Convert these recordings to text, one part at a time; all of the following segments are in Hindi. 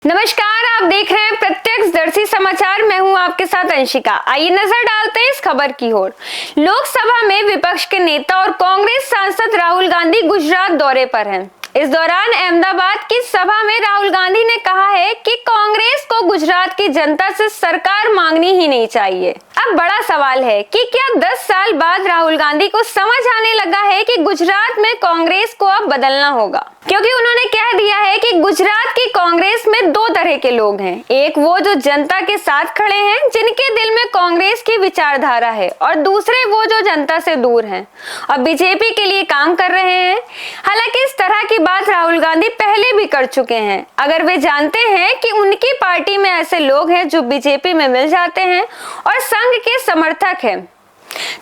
नमस्कार, आप देख रहे हैं प्रत्यक्षदर्शी समाचार। मैं हूं आपके साथ अंशिका। आइए नजर डालते हैं इस खबर की ओर। लोकसभा में विपक्ष के नेता और कांग्रेस सांसद राहुल गांधी गुजरात दौरे पर हैं। इस दौरान अहमदाबाद की सभा में राहुल गांधी ने कहा है कि कांग्रेस को गुजरात की जनता से सरकार मांगनी ही नहीं चाहिए। अब बड़ा सवाल है कि क्या 10 साल बाद राहुल गांधी को समझ आने लगा है कि गुजरात में कांग्रेस को अब बदलना होगा, क्योंकि उन्होंने कह दिया है कि गुजरात की कांग्रेस में दो तरह के लोग हैं। एक वो जो जनता के साथ खड़े हैं, जिनके दिल में कांग्रेस की विचारधारा है, और दूसरे वो जो जनता से दूर हैं और बीजेपी के लिए काम कर रहे हैं। हालांकि इस तरह की बात राहुल गांधी पहले भी कर चुके हैं। अगर वे जानते हैं कि उनकी पार्टी में ऐसे लोग हैं जो बीजेपी में मिल जाते हैं और संघ के समर्थक हैं,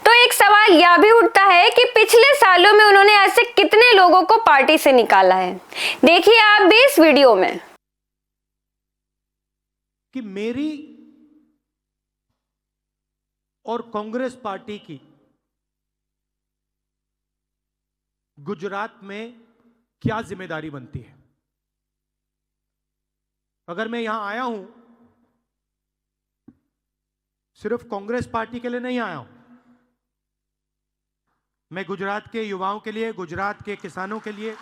तो एक सवाल यह भी उठता है कि पिछले सालों में उन्होंने ऐसे कितने लोगों को पार्टी से निकाला है। देखिए आप भी इस वीडियो में कि मेरी और कांग्रेस पार्टी की गुजरात में क्या जिम्मेदारी बनती है। अगर मैं यहां आया हूं, सिर्फ कांग्रेस पार्टी के लिए नहीं आया हूं। मैं गुजरात के युवाओं के लिए, गुजरात के किसानों के लिए,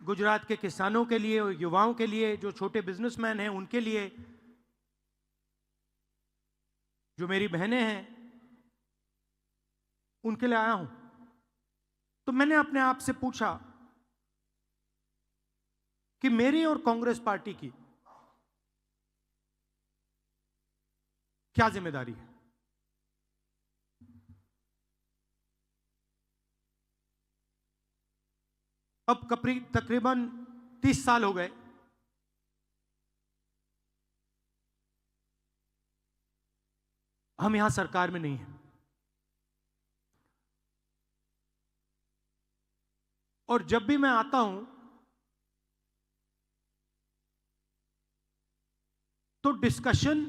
गुजरात के किसानों के लिए, युवाओं के लिए, जो छोटे बिजनेसमैन हैं उनके लिए, जो मेरी बहनें हैं उनके लिए आया हूं। तो मैंने अपने आप से पूछा कि मेरी और कांग्रेस पार्टी की क्या जिम्मेदारी है। अब तकरीबन 30 साल हो गए हम यहां सरकार में नहीं हैं, और जब भी मैं आता हूं तो डिस्कशन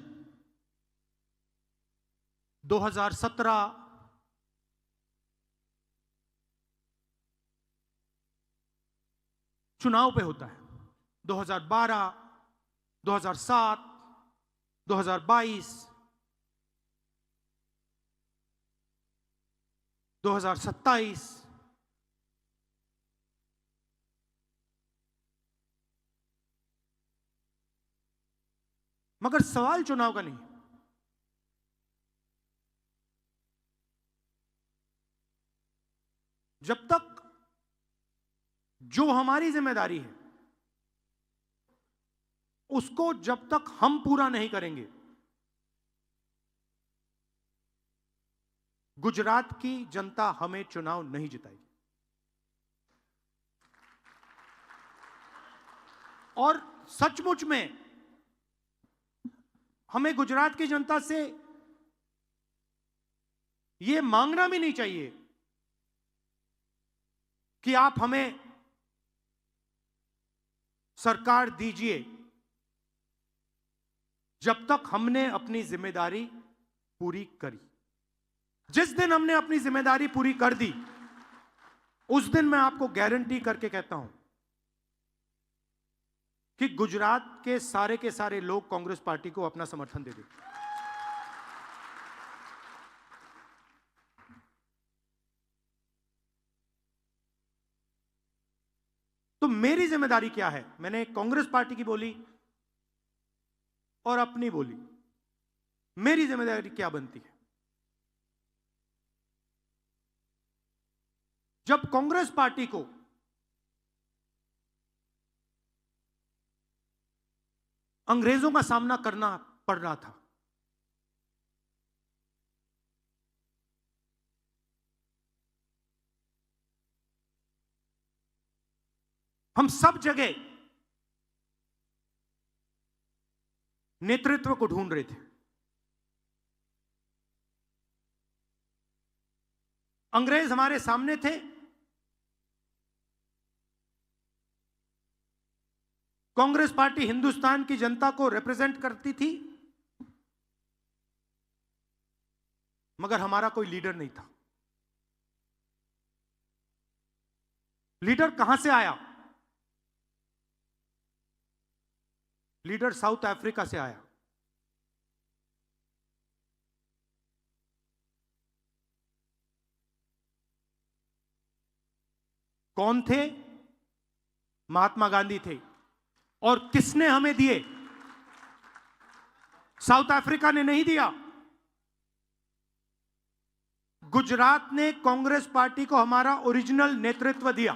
2017 चुनाव पे होता है। 2012, 2007, 2022, 2027, मगर सवाल चुनाव का नहीं। जब तक जो हमारी जिम्मेदारी है उसको जब तक हम पूरा नहीं करेंगे, गुजरात की जनता हमें चुनाव नहीं जिताएगी। और सचमुच में हमें गुजरात की जनता से यह मांगना भी नहीं चाहिए कि आप हमें सरकार दीजिए, जब तक हमने अपनी जिम्मेदारी पूरी करी। जिस दिन हमने अपनी जिम्मेदारी पूरी कर दी, उस दिन मैं आपको गारंटी करके कहता हूं कि गुजरात के सारे लोग कांग्रेस पार्टी को अपना समर्थन दे देंगे। तो मेरी जिम्मेदारी क्या है? मैंने कांग्रेस पार्टी की बोली और अपनी बोली। मेरी जिम्मेदारी क्या बनती है? जब कांग्रेस पार्टी को अंग्रेजों का सामना करना पड़ रहा था, हम सब जगह नेतृत्व को ढूंढ रहे थे। अंग्रेज हमारे सामने थे, कांग्रेस पार्टी हिंदुस्तान की जनता को रिप्रेजेंट करती थी, मगर हमारा कोई लीडर नहीं था। लीडर कहां से आया? लीडर साउथ अफ्रीका से आया। कौन थे? महात्मा गांधी थे। और किसने हमें दिए? साउथ अफ्रीका ने नहीं दिया। गुजरात ने कांग्रेस पार्टी को हमारा ओरिजिनल नेतृत्व दिया।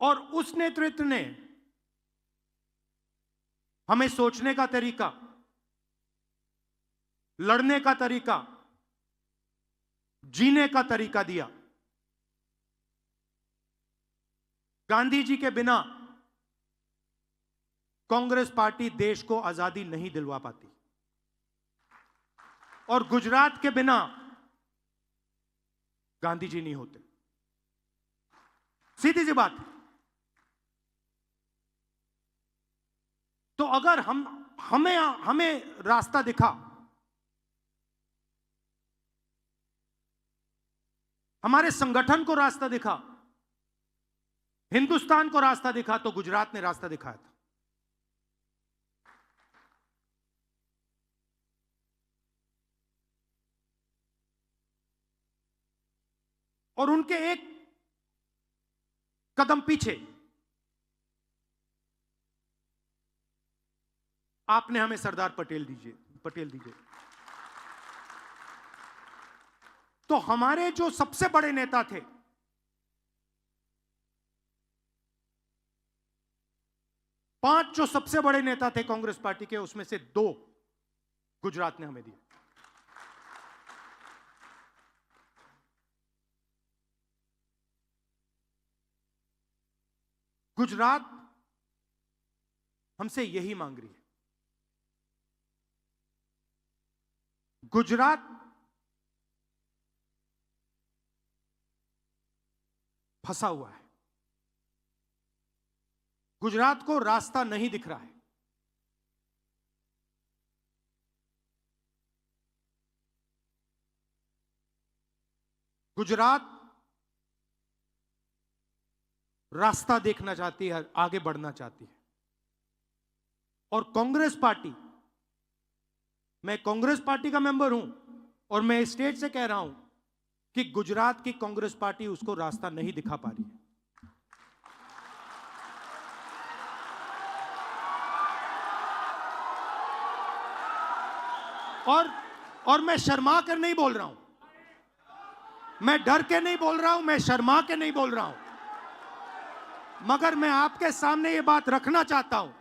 और उस नेतृत्व ने हमें सोचने का तरीका, लड़ने का तरीका, जीने का तरीका दिया। गांधी जी के बिना कांग्रेस पार्टी देश को आजादी नहीं दिलवा पाती, और गुजरात के बिना गांधी जी नहीं होते। सीधी सी बात। तो अगर हमें रास्ता दिखा, हमारे संगठन को रास्ता दिखा, हिंदुस्तान को रास्ता दिखा, तो गुजरात ने रास्ता दिखाया था। और उनके एक कदम पीछे आपने हमें सरदार पटेल दीजिए। तो हमारे जो सबसे बड़े नेता थे, पांच जो सबसे बड़े नेता थे कांग्रेस पार्टी के, उसमें से दो गुजरात ने हमें दिए। गुजरात हमसे यही मांग रही है। गुजरात फंसा हुआ है। गुजरात को रास्ता नहीं दिख रहा है। गुजरात रास्ता देखना चाहती है, आगे बढ़ना चाहती है। और कांग्रेस पार्टी, मैं कांग्रेस पार्टी का मेंबर हूं और मैं स्टेट से कह रहा हूं कि गुजरात की कांग्रेस पार्टी उसको रास्ता नहीं दिखा पा रही है। और मैं शर्मा कर नहीं बोल रहा हूं, मैं डर के नहीं बोल रहा हूं, मैं शर्मा के नहीं बोल रहा हूं, मगर मैं आपके सामने ये बात रखना चाहता हूं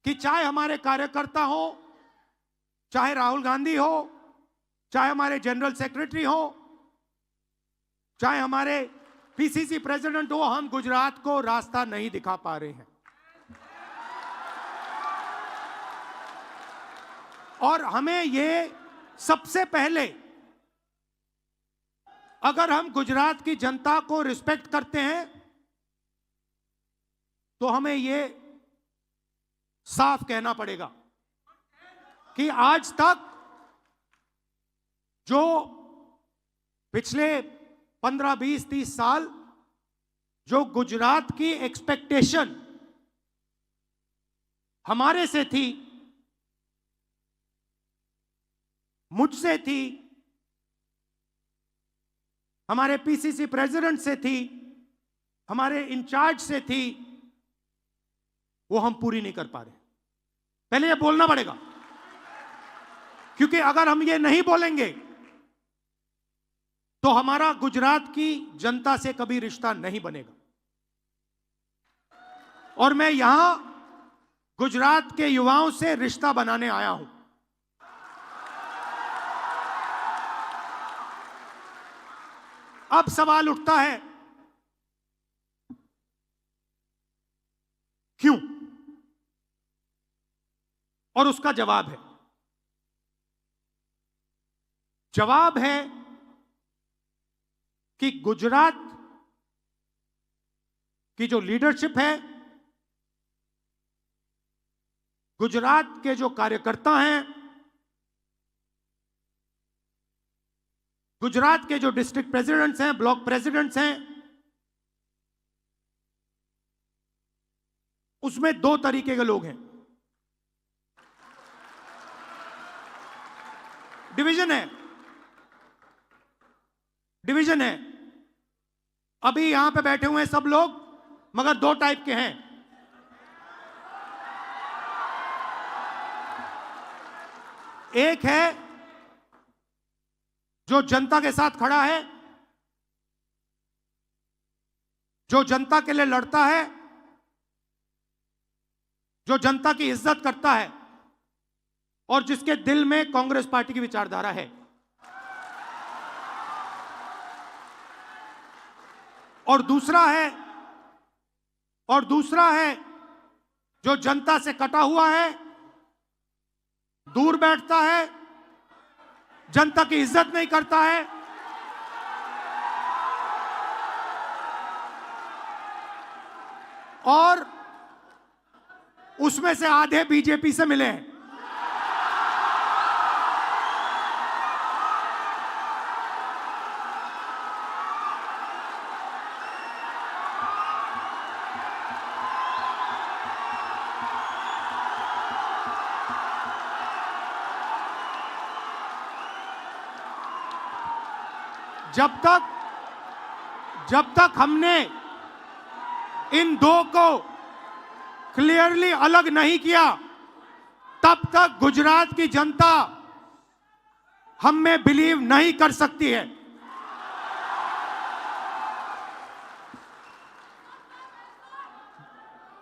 कि चाहे हमारे कार्यकर्ता हो, चाहे राहुल गांधी हो, चाहे हमारे जनरल सेक्रेटरी हो, चाहे हमारे पीसीसी प्रेसिडेंट हो, हम गुजरात को रास्ता नहीं दिखा पा रहे हैं। और हमें ये सबसे पहले, अगर हम गुजरात की जनता को रिस्पेक्ट करते हैं, तो हमें ये साफ कहना पड़ेगा कि आज तक जो पिछले 15, 20, 30 साल जो गुजरात की एक्सपेक्टेशन हमारे से थी, मुझसे थी, हमारे पीसीसी प्रेसिडेंट से थी, हमारे इंचार्ज से थी, वो हम पूरी नहीं कर पा रहे। पहले ये बोलना पड़ेगा, क्योंकि अगर हम ये नहीं बोलेंगे तो हमारा गुजरात की जनता से कभी रिश्ता नहीं बनेगा। और मैं यहां गुजरात के युवाओं से रिश्ता बनाने आया हूं। अब सवाल उठता है, क्यों? और उसका जवाब है कि गुजरात की जो लीडरशिप है, गुजरात के जो कार्यकर्ता हैं, गुजरात के जो डिस्ट्रिक्ट प्रेसिडेंट्स हैं, ब्लॉक प्रेसिडेंट्स हैं, उसमें दो तरीके के लोग हैं। डिवीजन है। अभी यहां पे बैठे हुए हैं सब लोग, मगर दो टाइप के हैं। एक है जो जनता के साथ खड़ा है, जो जनता के लिए लड़ता है, जो जनता की इज्जत करता है और जिसके दिल में कांग्रेस पार्टी की विचारधारा है। और दूसरा है जो जनता से कटा हुआ है, दूर बैठता है, जनता की इज्जत नहीं करता है, और उसमें से आधे बीजेपी से मिले हैं। जब तक हमने इन दो को क्लियरली अलग नहीं किया, तब तक गुजरात की जनता हम में बिलीव नहीं कर सकती है।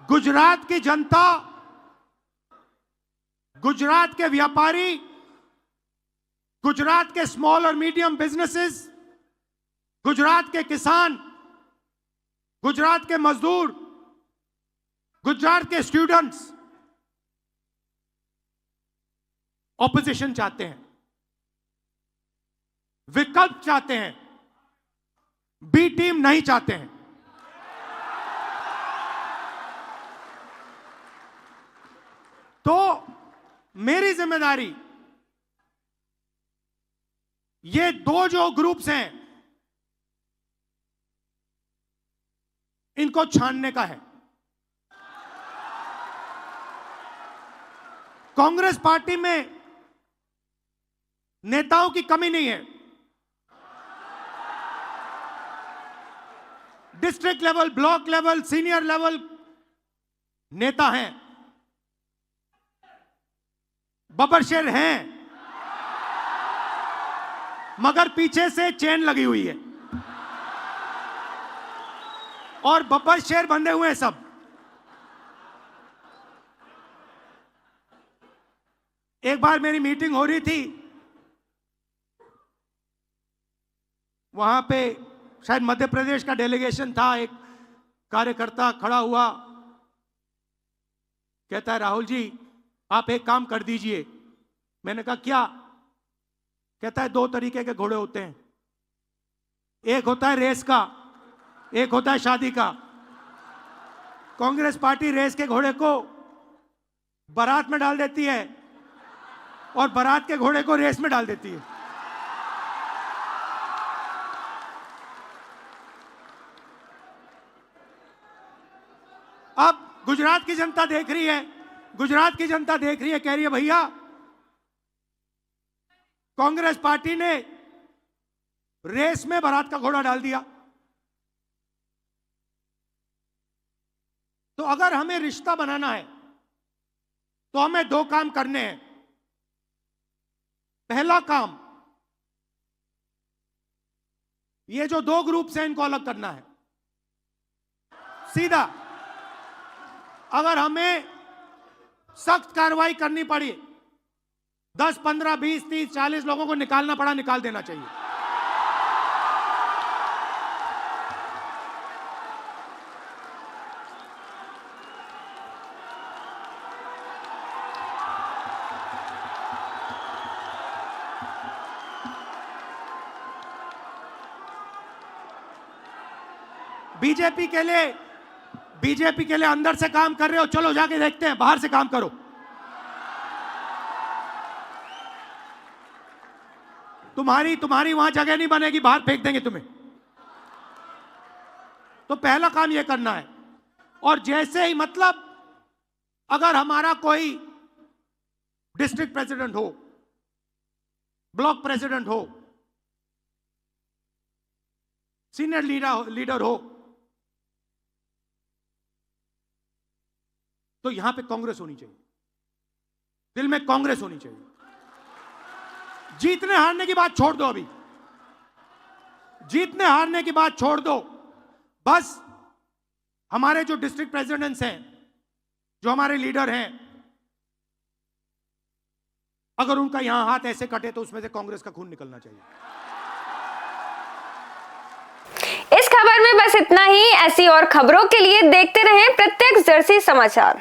गुजरात की जनता, गुजरात के व्यापारी, गुजरात के स्मॉल और मीडियम बिजनेसेस, गुजरात के किसान, गुजरात के मजदूर, गुजरात के स्टूडेंट्स ऑपोजिशन चाहते हैं, विकल्प चाहते हैं, बी टीम नहीं चाहते हैं। तो मेरी जिम्मेदारी ये दो जो ग्रुप्स हैं इनको छानने का है। कांग्रेस पार्टी में नेताओं की कमी नहीं है। District level, block level, senior level नेता हैं, बबरशेर हैं, मगर पीछे से चेन लगी हुई है और बबरशेर बंधे हुए हैं सब। एक बार मेरी मीटिंग हो रही थी, वहां पे शायद मध्य प्रदेश का डेलीगेशन था। एक कार्यकर्ता खड़ा हुआ, कहता है राहुल जी आप एक काम कर दीजिए। मैंने कहा क्या? कहता है दो तरीके के घोड़े होते हैं, एक होता है रेस का, एक होता है शादी का। कांग्रेस पार्टी रेस के घोड़े को बारात में डाल देती है और बारात के घोड़े को रेस में डाल देती है। अब गुजरात की जनता देख रही है, गुजरात की जनता देख रही है, कह रही है भैया कांग्रेस पार्टी ने रेस में बारात का घोड़ा डाल दिया। तो अगर हमें रिश्ता बनाना है तो हमें दो काम करने हैं। पहला काम, ये जो दो ग्रुप्स हैं इनको अलग करना है सीधा। अगर हमें सख्त कार्रवाई करनी पड़ी, 10, 15, 20, 30, 40 लोगों को निकालना पड़ा, निकाल देना चाहिए। बीजेपी के लिए अंदर से काम कर रहे हो, चलो जाके देखते हैं, बाहर से काम करो। तुम्हारी वहां जगह नहीं बनेगी, बाहर फेंक देंगे तुम्हें। तो पहला काम यह करना है। और जैसे ही मतलब अगर हमारा कोई डिस्ट्रिक्ट प्रेसिडेंट हो, ब्लॉक प्रेसिडेंट हो, सीनियर लीडर हो, तो यहां पे कांग्रेस होनी चाहिए, दिल में कांग्रेस होनी चाहिए। जीतने हारने की बात छोड़ दो, अभी जीतने हारने की बात छोड़ दो। बस हमारे जो डिस्ट्रिक्ट प्रेसिडेंट्स हैं, जो हमारे लीडर हैं, अगर उनका यहां हाथ ऐसे कटे तो उसमें से कांग्रेस का खून निकलना चाहिए। इस खबर में बस इतना ही। ऐसी और खबरों के लिए देखते रहें प्रत्यक्ष दर्शी समाचार।